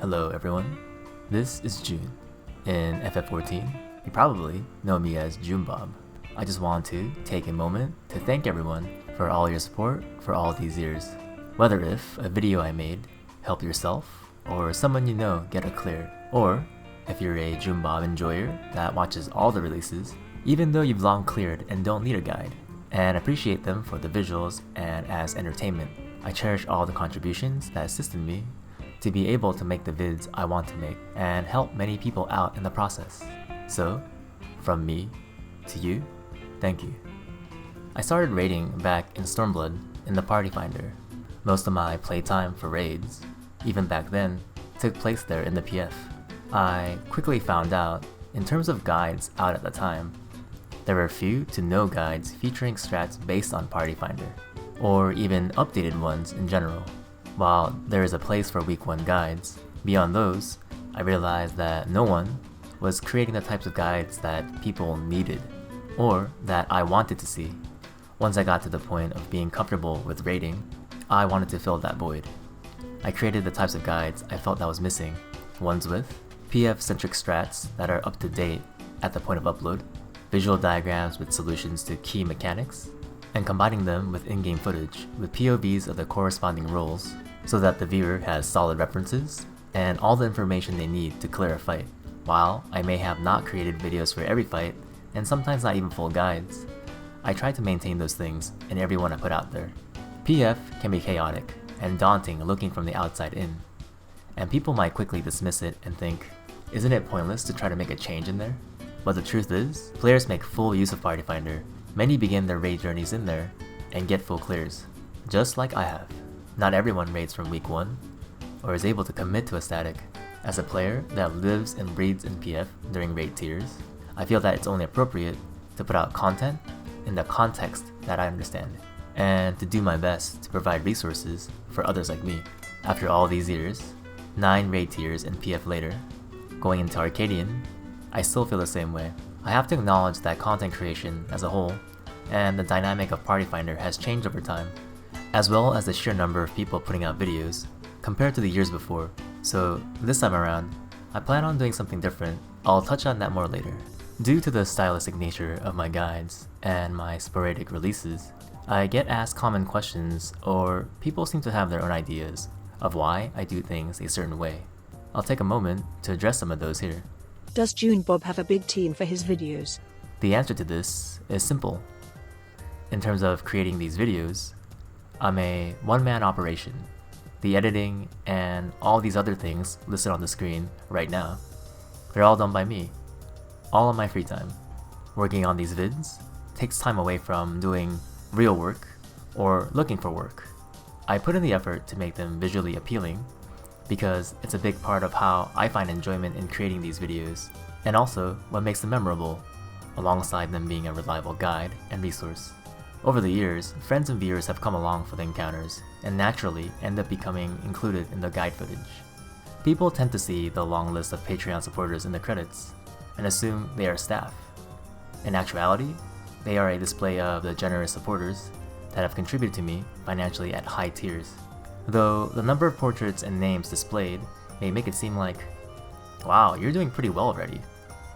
Hello everyone, this is June. In FF14, you probably know me as Joonbob. I just want to take a moment to thank everyone for all your support for all these years. Whether if a video I made helped yourself or someone you know get a clear, or if you're a Joonbob enjoyer that watches all the releases, even though you've long cleared and don't need a guide, and appreciate them for the visuals and as entertainment. I cherish all the contributions that assisted me to be able to make the vids I want to make and help many people out in the process. So, from me to you, thank you. I started raiding back in Stormblood in the Party Finder. Most of my playtime for raids, even back then, took place there in the PF. I quickly found out, in terms of guides out at the time, there were few to no guides featuring strats based on Party Finder, or even updated ones in general. While there is a place for week 1 guides, beyond those, I realized that no one was creating the types of guides that people needed, or that I wanted to see. Once I got to the point of being comfortable with raiding, I wanted to fill that void. I created the types of guides I felt that was missing, ones with PF-centric strats that are up to date at the point of upload, visual diagrams with solutions to key mechanics, and combining them with in-game footage with POVs of the corresponding roles so that the viewer has solid references and all the information they need to clear a fight. While I may have not created videos for every fight, and sometimes not even full guides, I try to maintain those things in every one I put out there. PF can be chaotic and daunting looking from the outside in, and people might quickly dismiss it and think, isn't it pointless to try to make a change in there? But the truth is, players make full use of Party Finder. Many begin their raid journeys in there and get full clears, just like I have. Not everyone raids from week 1, or is able to commit to a static. As a player that lives and breathes in PF during raid tiers, I feel that it's only appropriate to put out content in the context that I understand, and to do my best to provide resources for others like me. After all these years, 9 raid tiers in PF later, going into Arcadian, I still feel the same way. I have to acknowledge that content creation as a whole and the dynamic of Party Finder has changed over time, as well as the sheer number of people putting out videos compared to the years before. So this time around, I plan on doing something different. I'll touch on that more later. Due to the stylistic nature of my guides and my sporadic releases, I get asked common questions, or people seem to have their own ideas of why I do things a certain way. I'll take a moment to address some of those here. Does Joonbob have a big team for his videos? The answer to this is simple. In terms of creating these videos, I'm a one-man operation. The editing and all these other things listed on the screen right now, they're all done by me, all on my free time. Working on these vids takes time away from doing real work or looking for work. I put in the effort to make them visually appealing because it's a big part of how I find enjoyment in creating these videos, and also what makes them memorable, alongside them being a reliable guide and resource. Over the years, friends and viewers have come along for the encounters, and naturally end up becoming included in the guide footage. People tend to see the long list of Patreon supporters in the credits, and assume they are staff. In actuality, they are a display of the generous supporters that have contributed to me financially at high tiers. Though the number of portraits and names displayed may make it seem like, wow, you're doing pretty well already.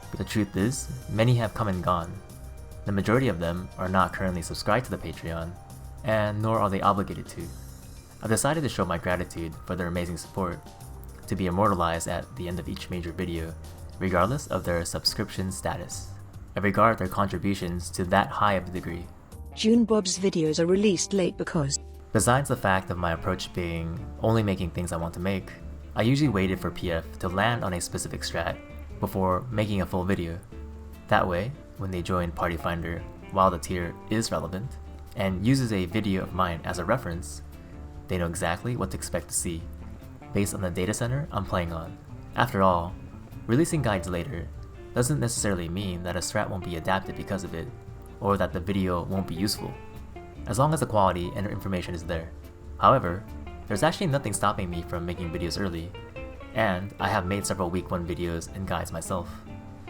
But the truth is, many have come and gone. The majority of them are not currently subscribed to the Patreon, and nor are they obligated to. I've decided to show my gratitude for their amazing support, to be immortalized at the end of each major video, regardless of their subscription status. I regard their contributions to that high of a degree. Joonbob's videos are released late because, besides the fact of my approach being only making things I want to make, I usually waited for PF to land on a specific strat before making a full video. That way, when they join Party Finder while the tier is relevant and uses a video of mine as a reference, they know exactly what to expect to see, based on the data center I'm playing on. After all, releasing guides later doesn't necessarily mean that a strat won't be adapted because of it, or that the video won't be useful, as long as the quality and information is there. However, there's actually nothing stopping me from making videos early, and I have made several week 1 videos and guides myself.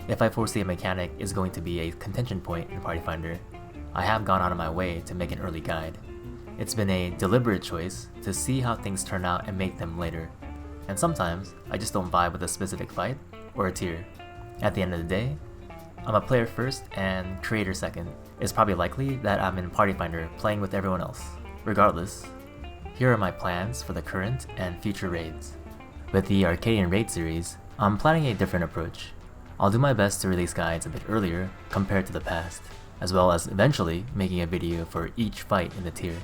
If I foresee a mechanic is going to be a contention point in Party Finder, I have gone out of my way to make an early guide. It's been a deliberate choice to see how things turn out and make them later. and sometimes I just don't vibe with a specific fight or a tier. At the end of the day, I'm a player first and creator second. It's probably likely that I'm in Party Finder playing with everyone else. Regardless, here are my plans for the current and future raids. With the Arcadian Raid series, I'm planning a different approach. I'll do my best to release guides a bit earlier compared to the past, as well as eventually making a video for each fight in the tier.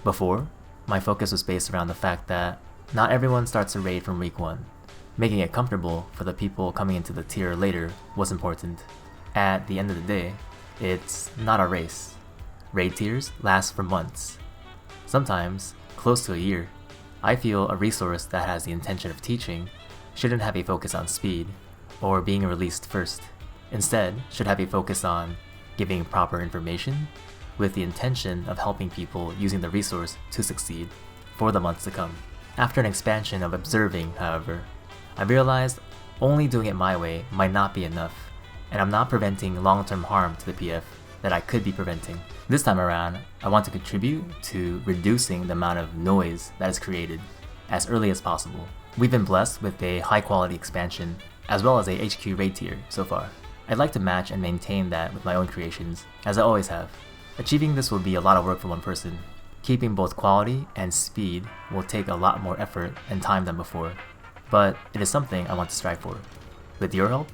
Before, my focus was based around the fact that not everyone starts a raid from week 1. Making it comfortable for the people coming into the tier later was important. At the end of the day, it's not a race. Raid tiers last for months, sometimes close to a year. I feel a resource that has the intention of teaching shouldn't have a focus on speed or being released first. Instead, should have a focus on giving proper information with the intention of helping people using the resource to succeed for the months to come. After an expansion of observing, however, I realized only doing it my way might not be enough, and I'm not preventing long-term harm to the PF that I could be preventing. This time around, I want to contribute to reducing the amount of noise that is created as early as possible. We've been blessed with a high-quality expansion as well as a HQ raid tier so far. I'd like to match and maintain that with my own creations, as I always have. Achieving this will be a lot of work for one person. Keeping both quality and speed will take a lot more effort and time than before, but it is something I want to strive for. With your help,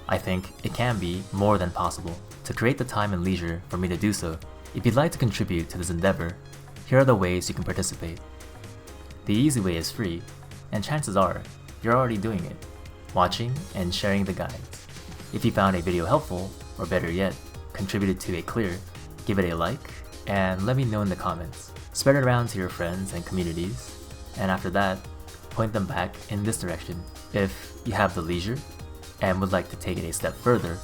I think it can be more than possible to create the time and leisure for me to do so. If you'd like to contribute to this endeavor, here are the ways you can participate. The easy way is free, and chances are you're already doing it, watching and sharing the guides. If you found a video helpful, or better yet, contributed to it clear, give it a like, and let me know in the comments. Spread it around to your friends and communities, and after that, point them back in this direction. If you have the leisure and would like to take it a step further,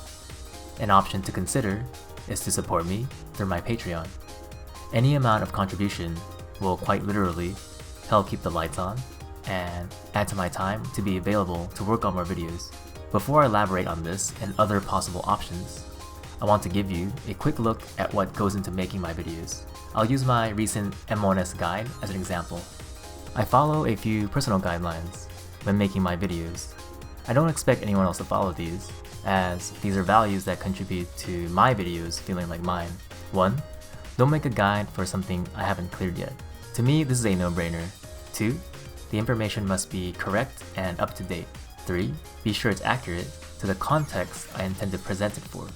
an option to consider is to support me through my Patreon. Any amount of contribution will quite literally help keep the lights on and add to my time to be available to work on more videos. Before I elaborate on this and other possible options, I want to give you a quick look at what goes into making my videos. I'll use my recent M1S guide as an example. I follow a few personal guidelines when making my videos. I don't expect anyone else to follow these, as these are values that contribute to my videos feeling like mine. 1. Don't make a guide for something I haven't cleared yet. To me, this is a no-brainer. 2. The information must be correct and up to date. 3. Be sure it's accurate to the context I intend to present it for,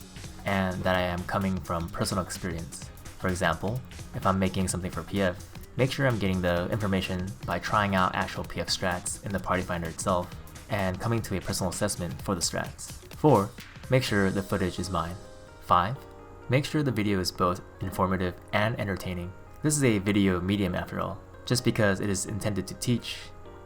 and that I am coming from personal experience. For example, if I'm making something for PF, make sure I'm getting the information by trying out actual PF strats in the Party Finder itself, and coming to a personal assessment for the strats. 4. Make sure the footage is mine. 5. Make sure the video is both informative and entertaining. This is a video medium after all. Just because it is intended to teach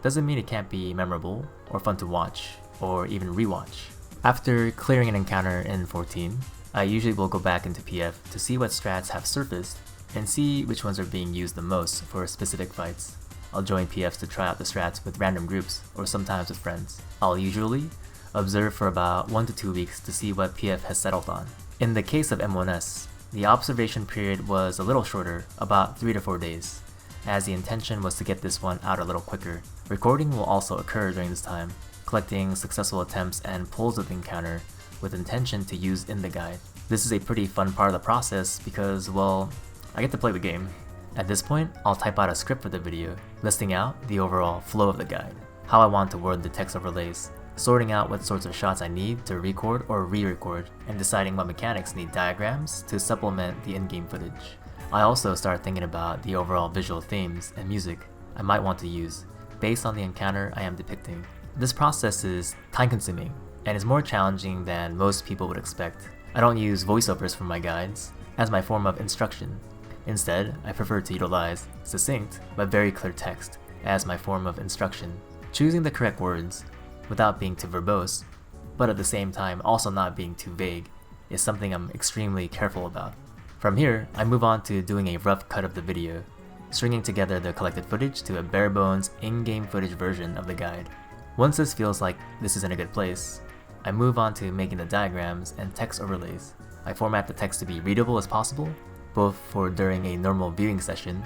doesn't mean it can't be memorable or fun to watch or even rewatch. After clearing an encounter in 14, I usually will go back into PF to see what strats have surfaced and see which ones are being used the most for specific fights. I'll join PFs to try out the strats with random groups or sometimes with friends. I'll usually observe for about 1 to 2 weeks to see what PF has settled on. In the case of M1S, the observation period was a little shorter, about 3 to 4 days, as the intention was to get this one out a little quicker. Recording will also occur during this time, collecting successful attempts and pulls of the encounter with intention to use in the guide. This is a pretty fun part of the process because, well, I get to play the game. At this point, I'll type out a script for the video, listing out the overall flow of the guide, how I want to word the text overlays, sorting out what sorts of shots I need to record or re-record, and deciding what mechanics need diagrams to supplement the in-game footage. I also start thinking about the overall visual themes and music I might want to use based on the encounter I am depicting. This process is time-consuming and is more challenging than most people would expect. I don't use voiceovers for my guides as my form of instruction. Instead, I prefer to utilize succinct but very clear text as my form of instruction. Choosing the correct words without being too verbose, but at the same time also not being too vague, is something I'm extremely careful about. From here, I move on to doing a rough cut of the video, stringing together the collected footage to a bare bones in-game footage version of the guide. Once this feels like this is in a good place, I move on to making the diagrams and text overlays. I format the text to be readable as possible, both for during a normal viewing session,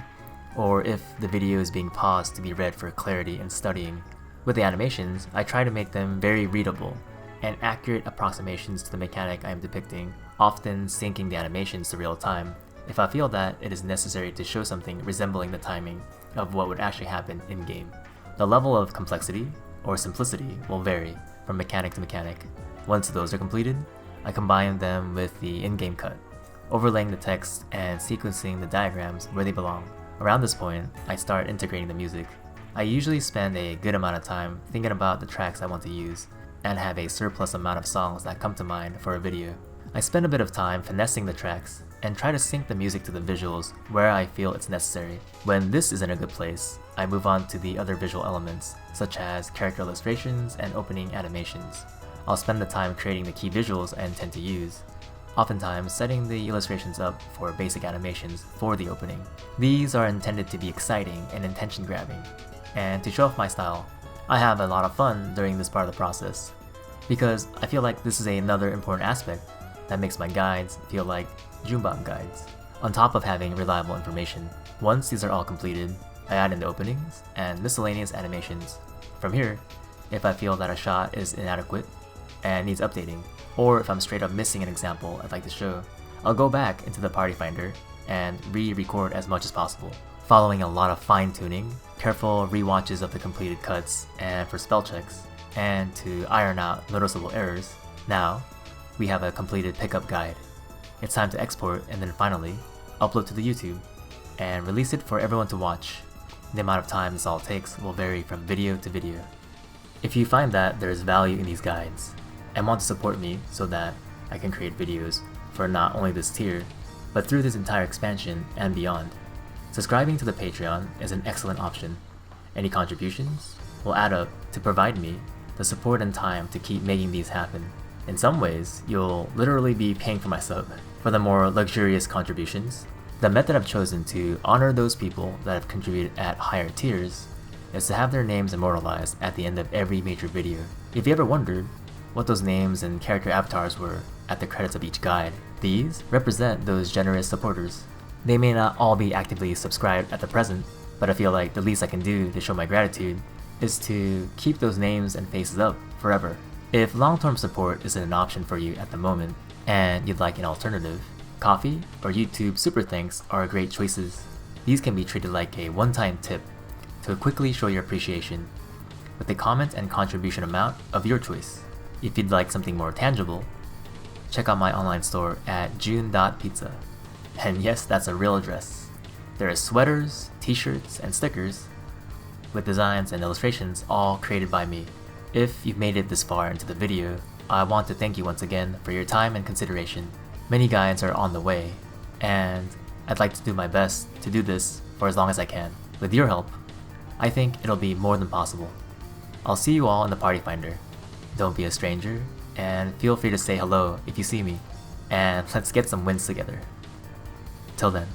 or if the video is being paused to be read for clarity and studying, With the animations, I try to make them very readable and accurate approximations to the mechanic I am depicting, often syncing the animations to real time if I feel that it is necessary to show something resembling the timing of what would actually happen in-game. The level of complexity or simplicity will vary from mechanic to mechanic. Once those are completed, I combine them with the in-game cut, overlaying the text and sequencing the diagrams where they belong. Around this point, I start integrating the music. I usually spend a good amount of time thinking about the tracks I want to use and have a surplus amount of songs that come to mind for a video. I spend a bit of time finessing the tracks and try to sync the music to the visuals where I feel it's necessary. When this is in a good place, I move on to the other visual elements, such as character illustrations and opening animations. I'll spend the time creating the key visuals I intend to use, oftentimes setting the illustrations up for basic animations for the opening. These are intended to be exciting and attention-grabbing, and to show off my style. I have a lot of fun during this part of the process, because I feel like this is another important aspect that makes my guides feel like Joonbob guides. On top of having reliable information, once these are all completed, I add in the openings and miscellaneous animations. From here, if I feel that a shot is inadequate and needs updating, or if I'm straight up missing an example I'd like to show, I'll go back into the party finder and re-record as much as possible, following a lot of fine-tuning, careful re-watches of the completed cuts and for spell checks, and to iron out noticeable errors. Now, we have a completed pickup guide. It's time to export and then finally upload to the YouTube and release it for everyone to watch. The amount of time this all takes will vary from video to video. If you find that there is value in these guides and want to support me so that I can create videos for not only this tier, but through this entire expansion and beyond, subscribing to the Patreon is an excellent option. Any contributions will add up to provide me the support and time to keep making these happen. In some ways, you'll literally be paying for my sub. For the more luxurious contributions, the method I've chosen to honor those people that have contributed at higher tiers is to have their names immortalized at the end of every major video. If you ever wondered what those names and character avatars were at the credits of each guide, these represent those generous supporters. They may not all be actively subscribed at the present, but I feel like the least I can do to show my gratitude is to keep those names and faces up forever. If long-term support isn't an option for you at the moment, and you'd like an alternative, Coffee or YouTube Super Thanks are great choices. These can be treated like a one-time tip to quickly show your appreciation, with the comment and contribution amount of your choice. If you'd like something more tangible, check out my online store at joon.pizza. And yes, that's a real address. There are sweaters, t-shirts, and stickers, with designs and illustrations all created by me. If you've made it this far into the video, I want to thank you once again for your time and consideration. Many guides are on the way, and I'd like to do my best to do this for as long as I can. With your help, I think it'll be more than possible. I'll see you all in the party finder. Don't be a stranger, and feel free to say hello if you see me, and let's get some wins together. Till then.